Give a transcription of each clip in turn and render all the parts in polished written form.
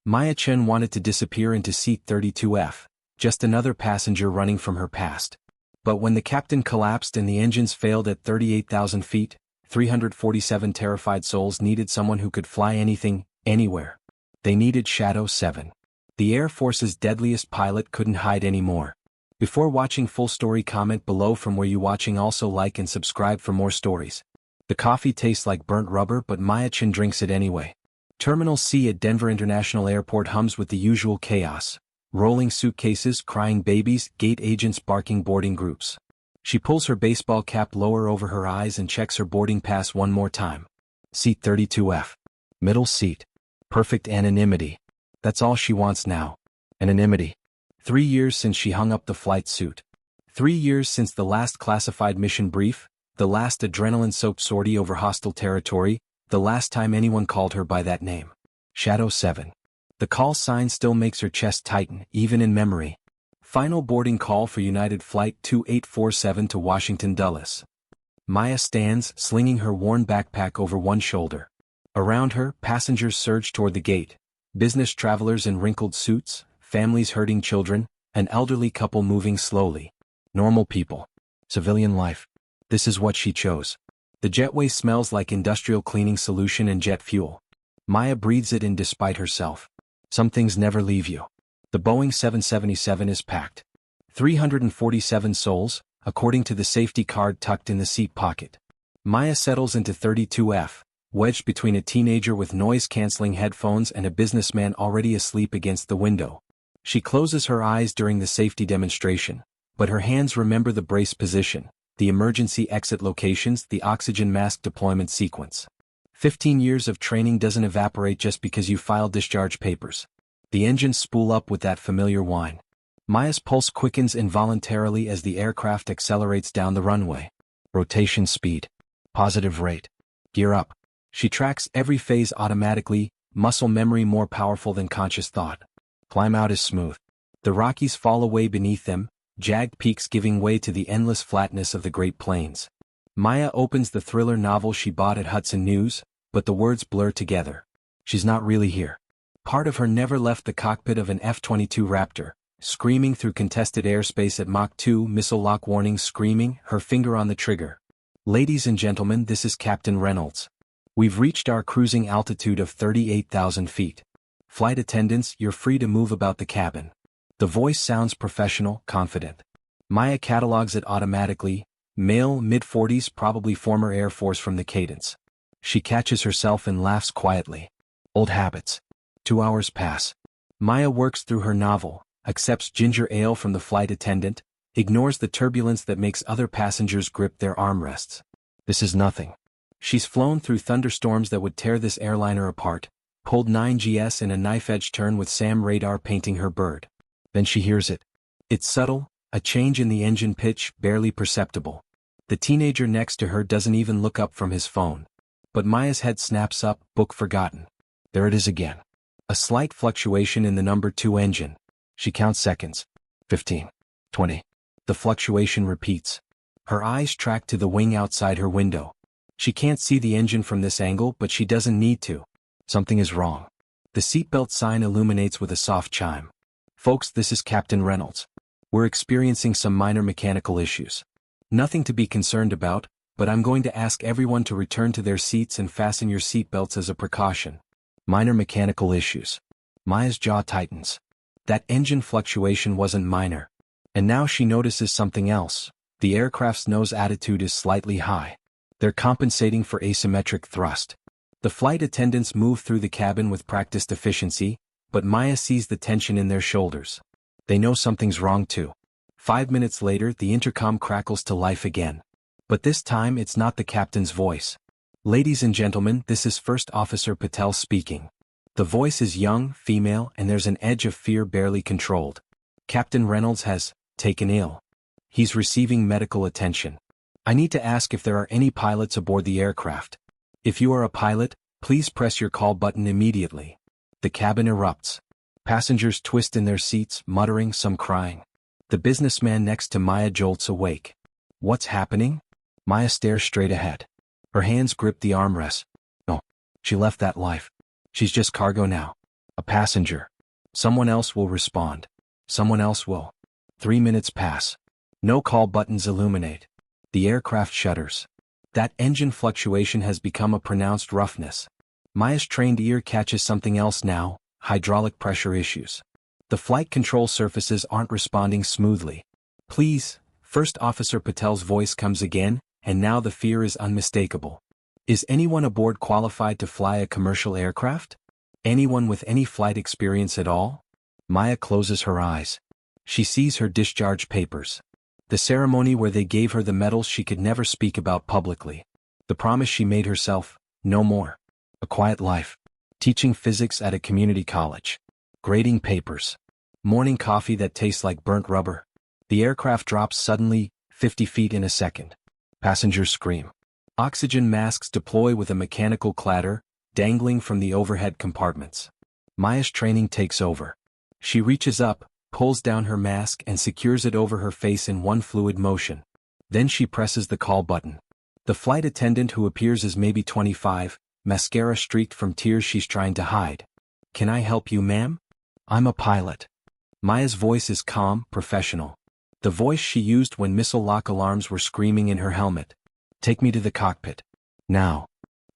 Maya Chen wanted to disappear into seat 32F, just another passenger running from her past. But when the captain collapsed and the engines failed at 38,000 feet, 347 terrified souls needed someone who could fly anything, anywhere. They needed Shadow 7. The Air Force's deadliest pilot couldn't hide anymore. Before watching full story, comment below from where you watching. Also like and subscribe for more stories. The coffee tastes like burnt rubber, but Maya Chen drinks it anyway. Terminal C at Denver International Airport hums with the usual chaos. Rolling suitcases, crying babies, gate agents barking, boarding groups. She pulls her baseball cap lower over her eyes and checks her boarding pass one more time. Seat 32F. Middle seat. Perfect anonymity. That's all she wants now. Anonymity. 3 years since she hung up the flight suit. 3 years since the last classified mission brief, the last adrenaline-soaked sortie over hostile territory, the last time anyone called her by that name. Shadow 7. The call sign still makes her chest tighten, even in memory. Final boarding call for United Flight 2847 to Washington Dulles. Maya stands, slinging her worn backpack over one shoulder. Around her, passengers surge toward the gate. Business travelers in wrinkled suits, families herding children, an elderly couple moving slowly. Normal people. Civilian life. This is what she chose. The jetway smells like industrial cleaning solution and jet fuel. Maya breathes it in despite herself. Some things never leave you. The Boeing 777 is packed. 347 souls, according to the safety card tucked in the seat pocket. Maya settles into 32F, wedged between a teenager with noise-canceling headphones and a businessman already asleep against the window. She closes her eyes during the safety demonstration, but her hands remember the brace position, the emergency exit locations, the oxygen mask deployment sequence. 15 years of training doesn't evaporate just because you file discharge papers. The engines spool up with that familiar whine. Maya's pulse quickens involuntarily as the aircraft accelerates down the runway. Rotation speed. Positive rate. Gear up. She tracks every phase automatically, muscle memory more powerful than conscious thought. Climb out is smooth. The Rockies fall away beneath them, jagged peaks giving way to the endless flatness of the Great Plains. Maya opens the thriller novel she bought at Hudson News, but the words blur together. She's not really here. Part of her never left the cockpit of an F-22 Raptor, screaming through contested airspace at Mach 2, missile lock warnings screaming, her finger on the trigger. Ladies and gentlemen, this is Captain Reynolds. We've reached our cruising altitude of 38,000 feet. Flight attendants, you're free to move about the cabin. The voice sounds professional, confident. Maya catalogs it automatically, male, mid-40s, probably former Air Force from the cadence. She catches herself and laughs quietly. Old habits. 2 hours pass. Maya works through her novel, accepts ginger ale from the flight attendant, ignores the turbulence that makes other passengers grip their armrests. This is nothing. She's flown through thunderstorms that would tear this airliner apart, pulled 9GS in a knife-edge turn with SAM radar painting her bird. Then she hears it. It's subtle, a change in the engine pitch, barely perceptible. The teenager next to her doesn't even look up from his phone. But Maya's head snaps up, book forgotten. There it is again. A slight fluctuation in the number 2 engine. She counts seconds. 15. 20. The fluctuation repeats. Her eyes track to the wing outside her window. She can't see the engine from this angle, but she doesn't need to. Something is wrong. The seatbelt sign illuminates with a soft chime. Folks, this is Captain Reynolds. We're experiencing some minor mechanical issues. Nothing to be concerned about, but I'm going to ask everyone to return to their seats and fasten your seatbelts as a precaution. Minor mechanical issues. Maya's jaw tightens. That engine fluctuation wasn't minor. And now she notices something else. The aircraft's nose attitude is slightly high. They're compensating for asymmetric thrust. The flight attendants move through the cabin with practiced efficiency, but Maya sees the tension in their shoulders. They know something's wrong too. 5 minutes later, the intercom crackles to life again. But this time it's not the captain's voice. Ladies and gentlemen, this is First Officer Patel speaking. The voice is young, female, and there's an edge of fear barely controlled. Captain Reynolds has taken ill. He's receiving medical attention. I need to ask if there are any pilots aboard the aircraft. If you are a pilot, please press your call button immediately. The cabin erupts. Passengers twist in their seats, muttering, some crying. The businessman next to Maya jolts awake. What's happening? Maya stares straight ahead. Her hands grip the armrests. No, she left that life. She's just cargo now. A passenger. Someone else will respond. Someone else will. 3 minutes pass. No call buttons illuminate. The aircraft shudders. That engine fluctuation has become a pronounced roughness. Maya's trained ear catches something else now: hydraulic pressure issues. The flight control surfaces aren't responding smoothly. Please, First Officer Patel's voice comes again, and now the fear is unmistakable. Is anyone aboard qualified to fly a commercial aircraft? Anyone with any flight experience at all? Maya closes her eyes. She sees her discharge papers. The ceremony where they gave her the medals she could never speak about publicly. The promise she made herself: no more. A quiet life. Teaching physics at a community college. Grading papers. Morning coffee that tastes like burnt rubber. The aircraft drops suddenly, 50 feet in a second. Passengers scream. Oxygen masks deploy with a mechanical clatter, dangling from the overhead compartments. Maya's training takes over. She reaches up, pulls down her mask and secures it over her face in one fluid motion. Then she presses the call button. The flight attendant, who appears as maybe 25, mascara streaked from tears she's trying to hide. Can I help you, ma'am? I'm a pilot. Maya's voice is calm, professional. The voice she used when missile lock alarms were screaming in her helmet. Take me to the cockpit. Now.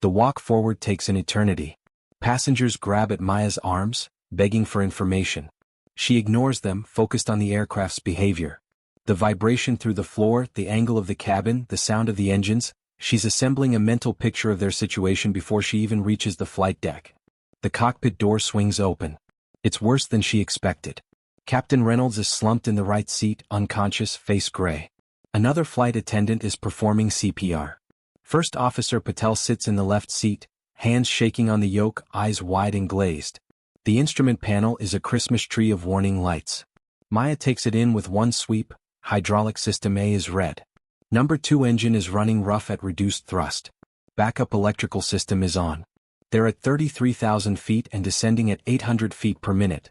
The walk forward takes an eternity. Passengers grab at Maya's arms, begging for information. She ignores them, focused on the aircraft's behavior. The vibration through the floor, the angle of the cabin, the sound of the engines. She's assembling a mental picture of their situation before she even reaches the flight deck. The cockpit door swings open. It's worse than she expected. Captain Reynolds is slumped in the right seat, unconscious, face gray. Another flight attendant is performing CPR. First Officer Patel sits in the left seat, hands shaking on the yoke, eyes wide and glazed. The instrument panel is a Christmas tree of warning lights. Maya takes it in with one sweep. Hydraulic system A is red. Number 2 engine is running rough at reduced thrust. Backup electrical system is on. They're at 33,000 feet and descending at 800 feet per minute.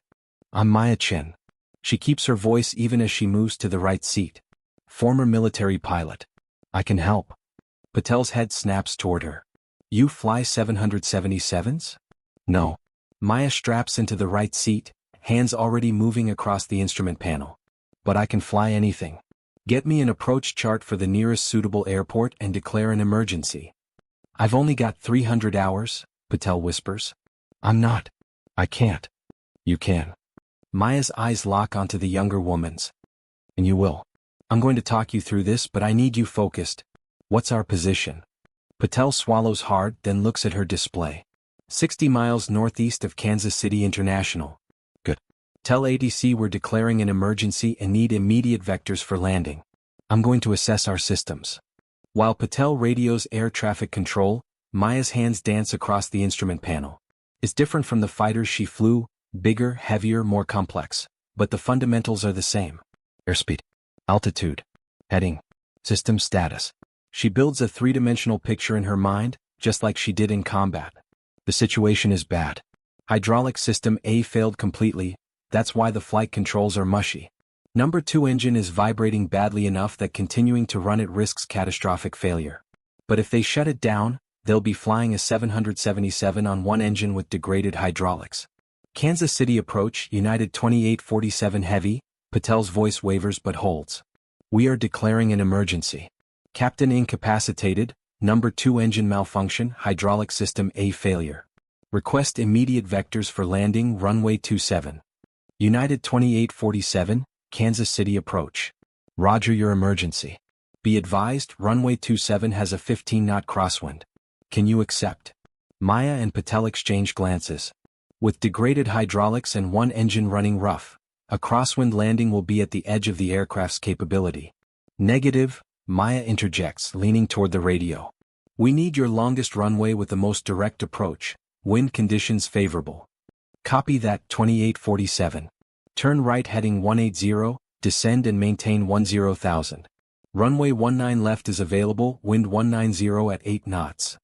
I'm Maya Chen. She keeps her voice even as she moves to the right seat. Former military pilot. I can help. Patel's head snaps toward her. You fly 777s? No. Maya straps into the right seat, hands already moving across the instrument panel. But I can fly anything. Get me an approach chart for the nearest suitable airport and declare an emergency. I've only got 300 hours, Patel whispers. I'm not. I can't. You can. Maya's eyes lock onto the younger woman's. And you will. I'm going to talk you through this, but I need you focused. What's our position? Patel swallows hard, then looks at her display. 60 miles northeast of Kansas City International. Good. Tell ATC we're declaring an emergency and need immediate vectors for landing. I'm going to assess our systems. While Patel radios air traffic control, Maya's hands dance across the instrument panel. It's different from the fighters she flew, bigger, heavier, more complex. But the fundamentals are the same. Airspeed. Altitude. Heading. System status. She builds a three-dimensional picture in her mind, just like she did in combat. The situation is bad. Hydraulic system A failed completely. That's why the flight controls are mushy. Number 2 engine is vibrating badly enough that continuing to run it risks catastrophic failure. But if they shut it down, they'll be flying a 777 on one engine with degraded hydraulics. Kansas City approach, United 2847 Heavy. Patel's voice wavers but holds. We are declaring an emergency. Captain incapacitated, number 2 engine malfunction, hydraulic system A failure. Request immediate vectors for landing, runway 27. United 2847, Kansas City approach. Roger your emergency. Be advised, runway 27 has a 15-knot crosswind. Can you accept? Maya and Patel exchange glances. With degraded hydraulics and one engine running rough, a crosswind landing will be at the edge of the aircraft's capability. Negative, Maya interjects, leaning toward the radio. We need your longest runway with the most direct approach, wind conditions favorable. Copy that, 2847. Turn right heading 180, descend and maintain 10,000. Runway 19 left is available, wind 190 at 8 knots.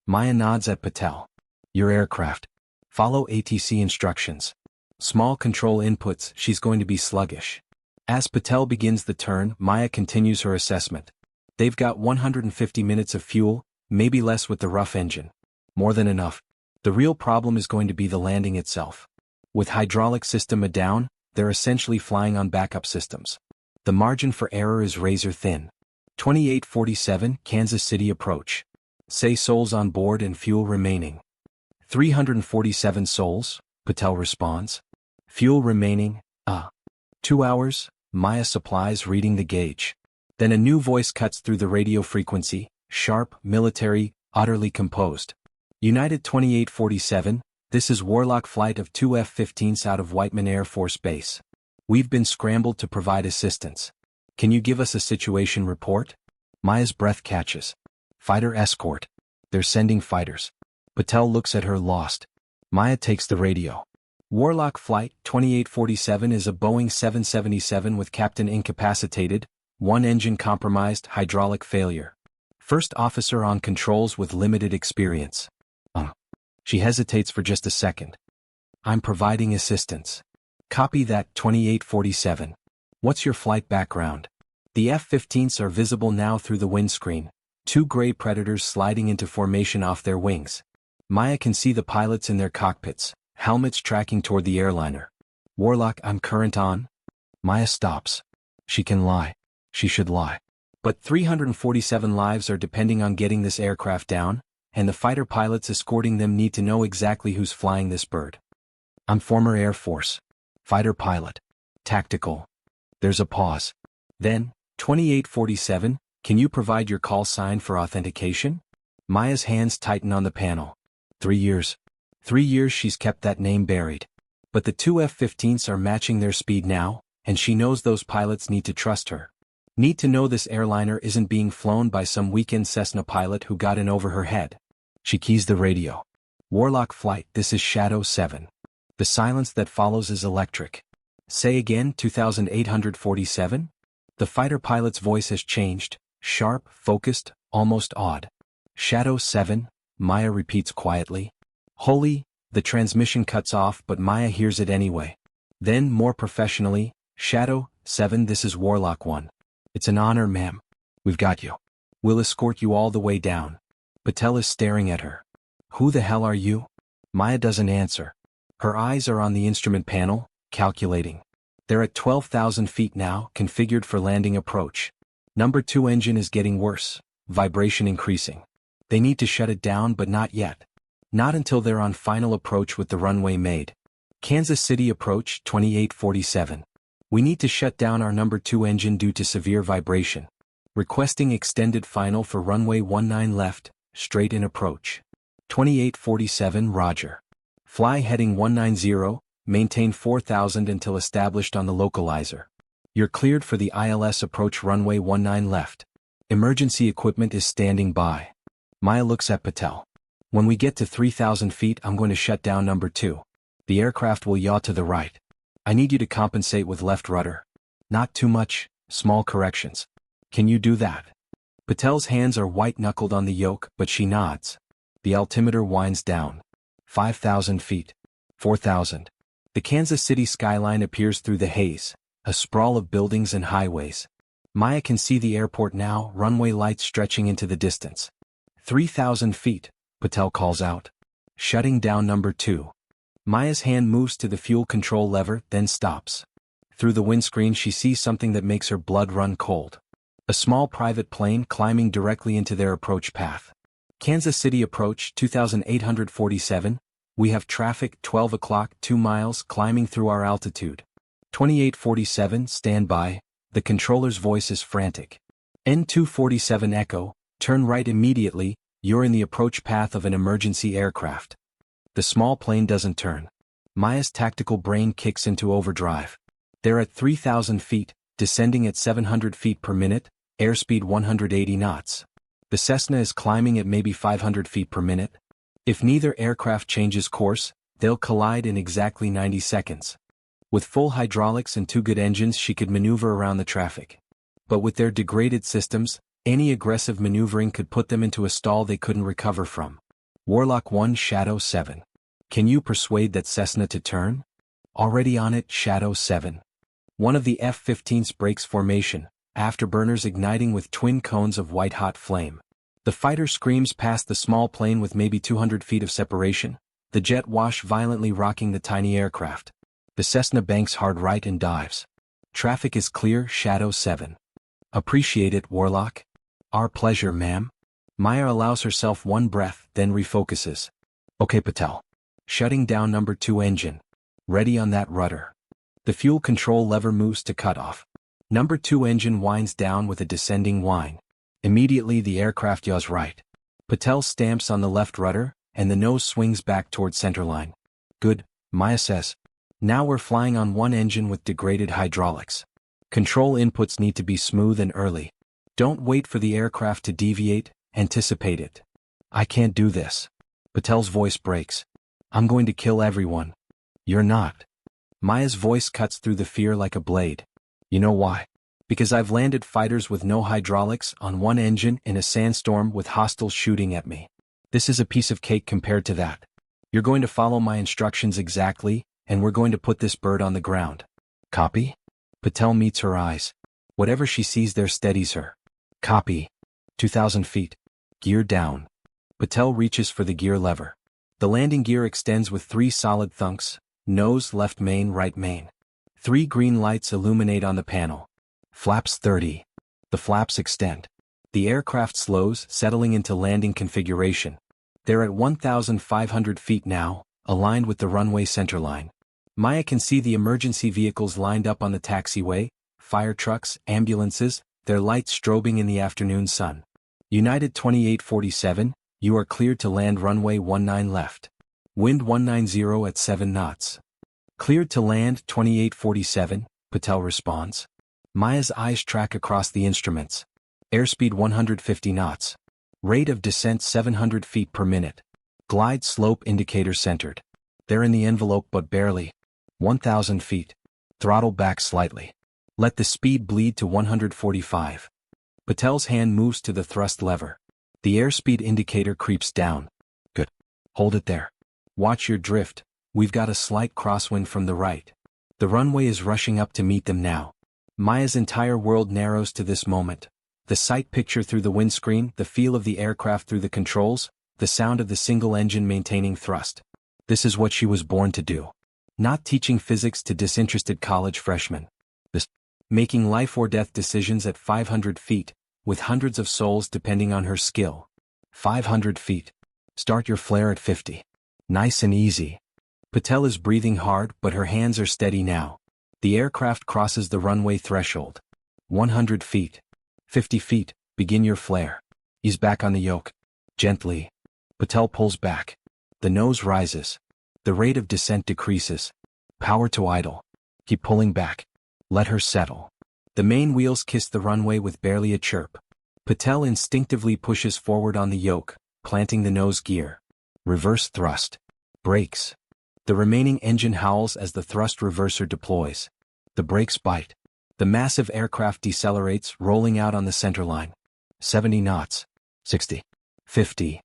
Maya nods at Patel. Your aircraft. Follow ATC instructions. Small control inputs, she's going to be sluggish. As Patel begins the turn, Maya continues her assessment. They've got 150 minutes of fuel, maybe less with the rough engine. More than enough. The real problem is going to be the landing itself. With hydraulic system down, they're essentially flying on backup systems. The margin for error is razor thin. 2847 Kansas City approach. Say souls on board and fuel remaining. 347 souls, Patel responds. Fuel remaining, 2 hours, Maya supplies reading the gauge. Then a new voice cuts through the radio frequency, sharp, military, utterly composed. United 2847, this is Warlock flight of 2 F-15s out of Whiteman Air Force Base. We've been scrambled to provide assistance. Can you give us a situation report? Maya's breath catches. Fighter escort. They're sending fighters. Patel looks at her lost. Maya takes the radio. Warlock flight 2847 is a Boeing 777 with captain incapacitated, one engine compromised, hydraulic failure. First officer on controls with limited experience. She hesitates for just a second. I'm providing assistance. Copy that 2847. What's your flight background? The F-15s are visible now through the windscreen, 2 gray Predators sliding into formation off their wings. Maya can see the pilots in their cockpits, helmets tracking toward the airliner. Warlock, I'm current on. Maya stops. She can lie. She should lie. But 347 lives are depending on getting this aircraft down, and the fighter pilots escorting them need to know exactly who's flying this bird. I'm former Air Force. Fighter pilot. Tactical. There's a pause. Then, 2847, can you provide your call sign for authentication? Maya's hands tighten on the panel. 3 years. 3 years she's kept that name buried. But the 2 F-15s are matching their speed now, and she knows those pilots need to trust her. Need to know this airliner isn't being flown by some weekend Cessna pilot who got in over her head. She keys the radio. Warlock flight, this is Shadow 7. The silence that follows is electric. Say again, 2847? The fighter pilot's voice has changed, sharp, focused, almost awed. Shadow 7, Maya repeats quietly. Holy, the transmission cuts off but Maya hears it anyway. Then, more professionally, Shadow 7, this is Warlock 1. It's an honor, ma'am. We've got you. We'll escort you all the way down. Patel is staring at her. Who the hell are you? Maya doesn't answer. Her eyes are on the instrument panel, calculating. They're at 12,000 feet now, configured for landing approach. Number 2 engine is getting worse, vibration increasing. They need to shut it down but not yet. Not until they're on final approach with the runway made. Kansas City approach 2847. We need to shut down our number 2 engine due to severe vibration. Requesting extended final for runway 19 left, straight in approach. 2847 Roger. Fly heading 190, maintain 4000 until established on the localizer. You're cleared for the ILS approach runway 19 left. Emergency equipment is standing by. Maya looks at Patel. When we get to 3000 feet I'm going to shut down number 2. The aircraft will yaw to the right. I need you to compensate with left rudder. Not too much, small corrections. Can you do that? Patel's hands are white-knuckled on the yoke, but she nods. The altimeter winds down. 5,000 feet. 4,000. The Kansas City skyline appears through the haze, a sprawl of buildings and highways. Maya can see the airport now, runway lights stretching into the distance. 3,000 feet, Patel calls out. Shutting down number 2. Maya's hand moves to the fuel control lever, then stops. Through the windscreen she sees something that makes her blood run cold. A small private plane climbing directly into their approach path. Kansas City approach 2847, we have traffic 12 o'clock 2 miles climbing through our altitude. 2847 stand by, the controller's voice is frantic. N247 Echo, turn right immediately, you're in the approach path of an emergency aircraft. The small plane doesn't turn. Maya's tactical brain kicks into overdrive. They're at 3,000 feet, descending at 700 feet per minute, airspeed 180 knots. The Cessna is climbing at maybe 500 feet per minute. If neither aircraft changes course, they'll collide in exactly 90 seconds. With full hydraulics and 2 good engines she could maneuver around the traffic. But with their degraded systems, any aggressive maneuvering could put them into a stall they couldn't recover from. Warlock 1 Shadow 7. Can you persuade that Cessna to turn? Already on it, Shadow 7. One of the F-15s breaks formation, afterburners igniting with twin cones of white-hot flame. The fighter screams past the small plane with maybe 200 feet of separation, the jet wash violently rocking the tiny aircraft. The Cessna banks hard right and dives. Traffic is clear, Shadow 7. Appreciate it, Warlock. Our pleasure, ma'am. Maya allows herself one breath, then refocuses. Okay, Patel. Shutting down number 2 engine. Ready on that rudder. The fuel control lever moves to cut off. Number 2 engine winds down with a descending whine. Immediately the aircraft yaws right. Patel stamps on the left rudder, and the nose swings back toward centerline. Good, Maya says. Now we're flying on one engine with degraded hydraulics. Control inputs need to be smooth and early. Don't wait for the aircraft to deviate, anticipate it. I can't do this. Patel's voice breaks. I'm going to kill everyone. You're not. Maya's voice cuts through the fear like a blade. You know why? Because I've landed fighters with no hydraulics on one engine in a sandstorm with hostiles shooting at me. This is a piece of cake compared to that. You're going to follow my instructions exactly, and we're going to put this bird on the ground. Copy? Patel meets her eyes. Whatever she sees there steadies her. Copy. 2,000 feet. Gear down. Patel reaches for the gear lever. The landing gear extends with 3 solid thunks, nose, left main, right main. 3 green lights illuminate on the panel. Flaps 30. The flaps extend. The aircraft slows, settling into landing configuration. They're at 1,500 feet now, aligned with the runway centerline. Maya can see the emergency vehicles lined up on the taxiway, fire trucks, ambulances, their lights strobing in the afternoon sun. United 2847, you are cleared to land runway 19 left. Wind 190 at 7 knots. Cleared to land 2847, Patel responds. Maya's eyes track across the instruments. Airspeed 150 knots. Rate of descent 700 feet per minute. Glide slope indicator centered. They're in the envelope but barely. 1,000 feet. Throttle back slightly. Let the speed bleed to 145. Patel's hand moves to the thrust lever. The airspeed indicator creeps down. Good. Hold it there. Watch your drift. We've got a slight crosswind from the right. The runway is rushing up to meet them now. Maya's entire world narrows to this moment. The sight picture through the windscreen, the feel of the aircraft through the controls, the sound of the single engine maintaining thrust. This is what she was born to do. Not teaching physics to disinterested college freshmen. This. Making life or death decisions at 500 feet, with hundreds of souls depending on her skill. 500 feet. Start your flare at 50. Nice and easy. Patel is breathing hard, but her hands are steady now. The aircraft crosses the runway threshold. 100 feet. 50 feet, begin your flare. Ease back on the yoke. Gently. Patel pulls back. The nose rises. The rate of descent decreases. Power to idle. Keep pulling back. Let her settle. The main wheels kiss the runway with barely a chirp. Patel instinctively pushes forward on the yoke, planting the nose gear. Reverse thrust. Brakes. The remaining engine howls as the thrust reverser deploys. The brakes bite. The massive aircraft decelerates, rolling out on the centerline. 70 knots. 60. 50.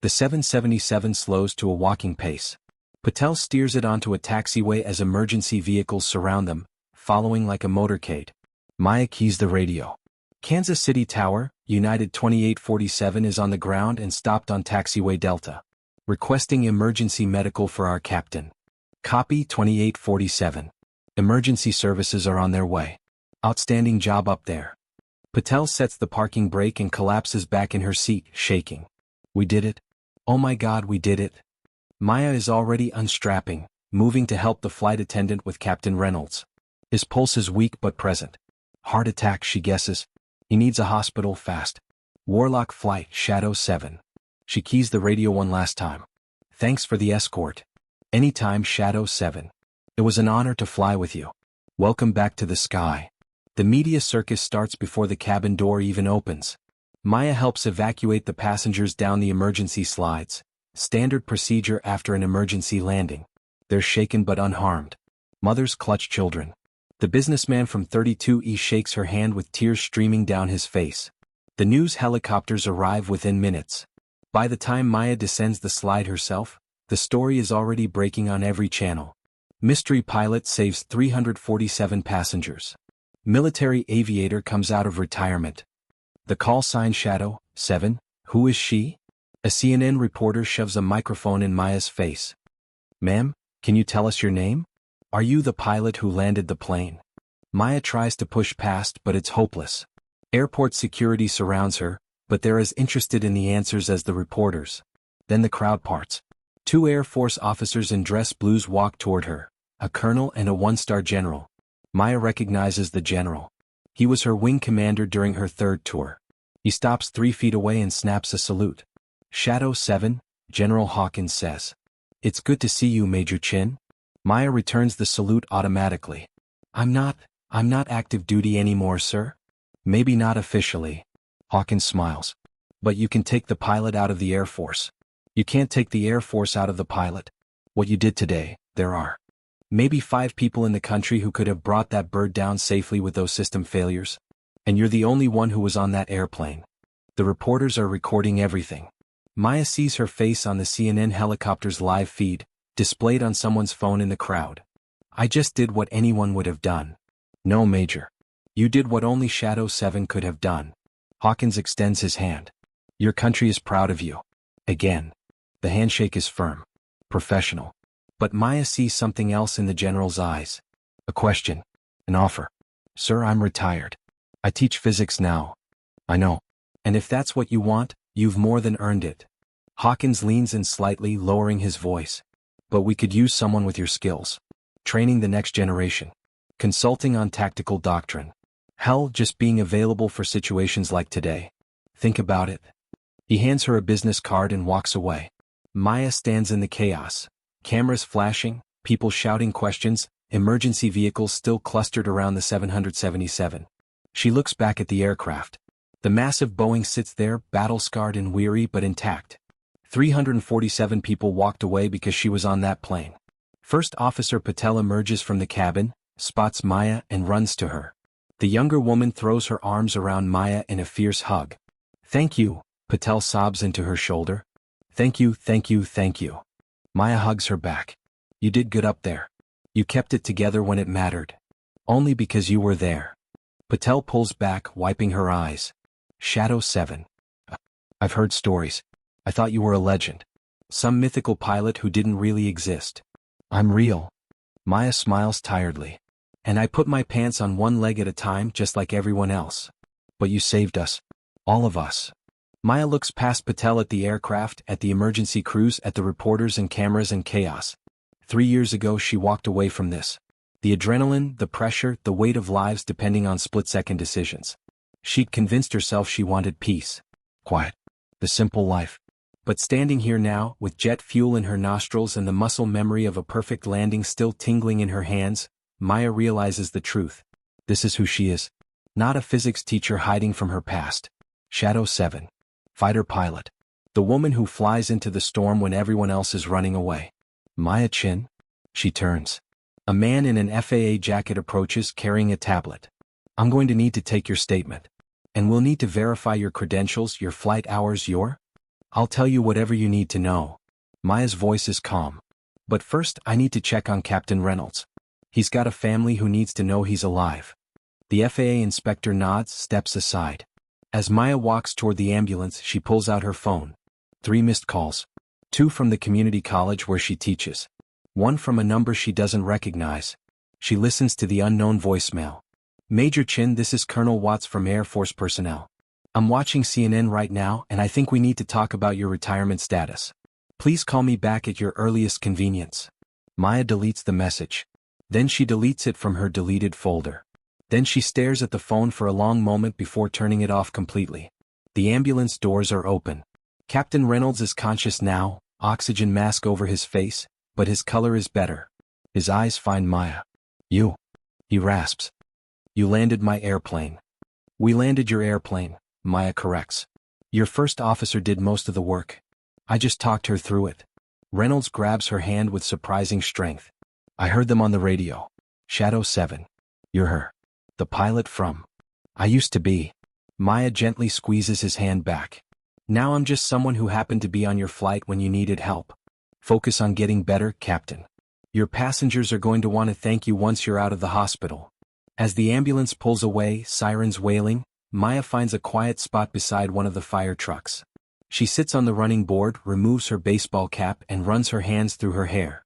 The 777 slows to a walking pace. Patel steers it onto a taxiway as emergency vehicles surround them, following like a motorcade. Maya keys the radio. Kansas City Tower, United 2847 is on the ground and stopped on taxiway Delta. Requesting emergency medical for our captain. Copy 2847. Emergency services are on their way. Outstanding job up there. Patel sets the parking brake and collapses back in her seat, shaking. We did it. Oh my God, we did it. Maya is already unstrapping, moving to help the flight attendant with Captain Reynolds. His pulse is weak but present. Heart attack, she guesses. He needs a hospital fast. Warlock flight, Shadow 7. She keys the radio one last time. Thanks for the escort. Anytime, Shadow 7. It was an honor to fly with you. Welcome back to the sky. The media circus starts before the cabin door even opens. Maya helps evacuate the passengers down the emergency slides. Standard procedure after an emergency landing. They're shaken but unharmed. Mothers clutch children. The businessman from 32E shakes her hand with tears streaming down his face. The news helicopters arrive within minutes. By the time Maya descends the slide herself, the story is already breaking on every channel. Mystery pilot saves 347 passengers. Military aviator comes out of retirement. The call sign Shadow 7, who is she? A CNN reporter shoves a microphone in Maya's face. Ma'am, can you tell us your name? Are you the pilot who landed the plane? Maya tries to push past, but it's hopeless. Airport security surrounds her, but they're as interested in the answers as the reporters. Then the crowd parts. 2 Air Force officers in dress blues walk toward her, a colonel and a 1-star general. Maya recognizes the general. He was her wing commander during her 3rd tour. He stops 3 feet away and snaps a salute. Shadow 7, General Hawkins says. It's good to see you, Major Chin. Maya returns the salute automatically. I'm not active duty anymore, sir. Maybe not officially. Hawkins smiles. But you can take the pilot out of the Air Force. You can't take the Air Force out of the pilot. What you did today, there are maybe 5 people in the country who could have brought that bird down safely with those system failures. And you're the only one who was on that airplane. The reporters are recording everything. Maya sees her face on the CNN helicopter's live feed, displayed on someone's phone in the crowd. I just did what anyone would have done. No, Major. You did what only Shadow 7 could have done. Hawkins extends his hand. Your country is proud of you. Again. The handshake is firm. Professional. But Maya sees something else in the general's eyes. A question. An offer. Sir, I'm retired. I teach physics now. I know. And if that's what you want, you've more than earned it. Hawkins leans in slightly, lowering his voice. But we could use someone with your skills. Training the next generation. Consulting on tactical doctrine. Hell, just being available for situations like today. Think about it. He hands her a business card and walks away. Maya stands in the chaos. Cameras flashing, people shouting questions, emergency vehicles still clustered around the 777. She looks back at the aircraft. The massive Boeing sits there, battle-scarred and weary but intact. 347 people walked away because she was on that plane. First Officer Patel emerges from the cabin, spots Maya and runs to her. The younger woman throws her arms around Maya in a fierce hug. Thank you, Patel sobs into her shoulder. Thank you, thank you, thank you. Maya hugs her back. You did good up there. You kept it together when it mattered. Only because you were there. Patel pulls back, wiping her eyes. Shadow 7. I've heard stories. I thought you were a legend. Some mythical pilot who didn't really exist. I'm real. Maya smiles tiredly. And I put my pants on one leg at a time just like everyone else. But you saved us. All of us. Maya looks past Patel at the aircraft, at the emergency crews, at the reporters and cameras and chaos. 3 years ago she walked away from this. The adrenaline, the pressure, the weight of lives depending on split-second decisions. She'd convinced herself she wanted peace. Quiet. The simple life. But standing here now, with jet fuel in her nostrils and the muscle memory of a perfect landing still tingling in her hands, Maya realizes the truth. This is who she is. Not a physics teacher hiding from her past. Shadow 7. Fighter pilot. The woman who flies into the storm when everyone else is running away. Maya Chin? She turns. A man in an FAA jacket approaches, carrying a tablet. I'm going to need to take your statement. And we'll need to verify your credentials, your flight hours, I'll tell you whatever you need to know. Maya's voice is calm. But first, I need to check on Captain Reynolds. He's got a family who needs to know he's alive. The FAA inspector nods, steps aside. As Maya walks toward the ambulance, she pulls out her phone. 3 missed calls. 2 from the community college where she teaches. 1 from a number she doesn't recognize. She listens to the unknown voicemail. Major Chin, this is Colonel Watts from Air Force personnel. I'm watching CNN right now and I think we need to talk about your retirement status. Please call me back at your earliest convenience. Maya deletes the message. Then she deletes it from her deleted folder. Then she stares at the phone for a long moment before turning it off completely. The ambulance doors are open. Captain Reynolds is conscious now, oxygen mask over his face, but his color is better. His eyes find Maya. You. He rasps. You landed my airplane. We landed your airplane, Maya corrects. Your first officer did most of the work. I just talked her through it. Reynolds grabs her hand with surprising strength. I heard them on the radio. Shadow 7. You're her. The pilot from. I used to be. Maya gently squeezes his hand back. Now I'm just someone who happened to be on your flight when you needed help. Focus on getting better, Captain. Your passengers are going to want to thank you once you're out of the hospital. As the ambulance pulls away, sirens wailing, Maya finds a quiet spot beside one of the fire trucks. She sits on the running board, removes her baseball cap and runs her hands through her hair.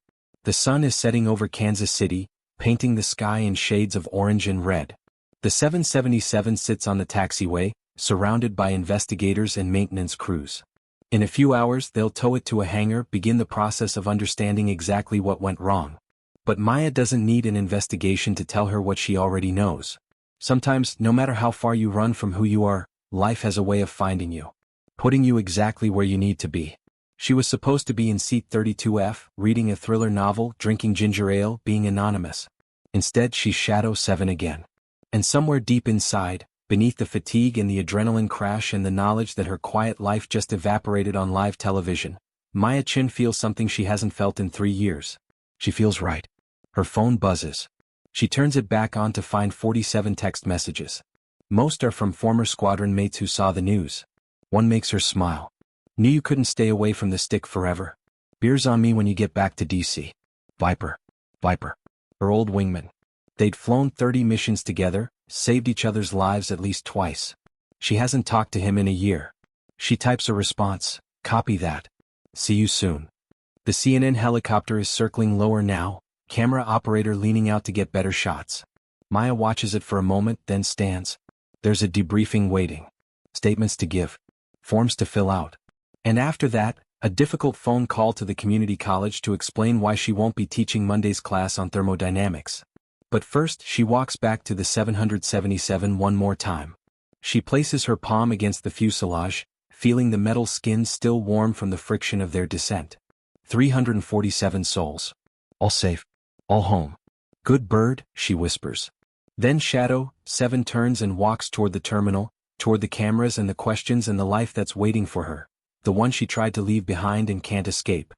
The sun is setting over Kansas City, painting the sky in shades of orange and red. The 777 sits on the taxiway, surrounded by investigators and maintenance crews. In a few hours they'll tow it to a hangar, begin the process of understanding exactly what went wrong. But Maya doesn't need an investigation to tell her what she already knows. Sometimes, no matter how far you run from who you are, life has a way of finding you. Putting you exactly where you need to be. She was supposed to be in seat 32F, reading a thriller novel, drinking ginger ale, being anonymous. Instead she's Shadow 7 again. And somewhere deep inside, beneath the fatigue and the adrenaline crash and the knowledge that her quiet life just evaporated on live television, Maya Chin feels something she hasn't felt in 3 years. She feels right. Her phone buzzes. She turns it back on to find 47 text messages. Most are from former squadron mates who saw the news. One makes her smile. Knew you couldn't stay away from the stick forever. Beers on me when you get back to DC. Viper. Viper. Her old wingman. They'd flown 30 missions together, saved each other's lives at least twice. She hasn't talked to him in a year. She types a response, copy that. See you soon. The CNN helicopter is circling lower now, camera operator leaning out to get better shots. Maya watches it for a moment, then stands. There's a debriefing waiting. Statements to give. Forms to fill out. And after that, a difficult phone call to the community college to explain why she won't be teaching Monday's class on thermodynamics. But first she walks back to the 777 one more time. She places her palm against the fuselage, feeling the metal skin still warm from the friction of their descent. 347 souls. All safe. All home. Good bird, she whispers. Then Shadow 7 turns and walks toward the terminal, toward the cameras and the questions and the life that's waiting for her. The one she tried to leave behind and can't escape.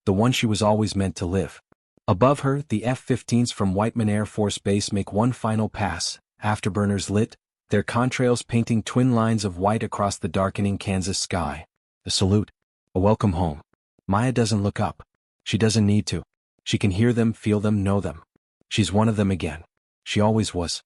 The one she was always meant to live. Above her, the F-15s from Whiteman Air Force Base make one final pass, afterburners lit, their contrails painting twin lines of white across the darkening Kansas sky. A salute. A welcome home. Maya doesn't look up. She doesn't need to. She can hear them, feel them, know them. She's one of them again. She always was.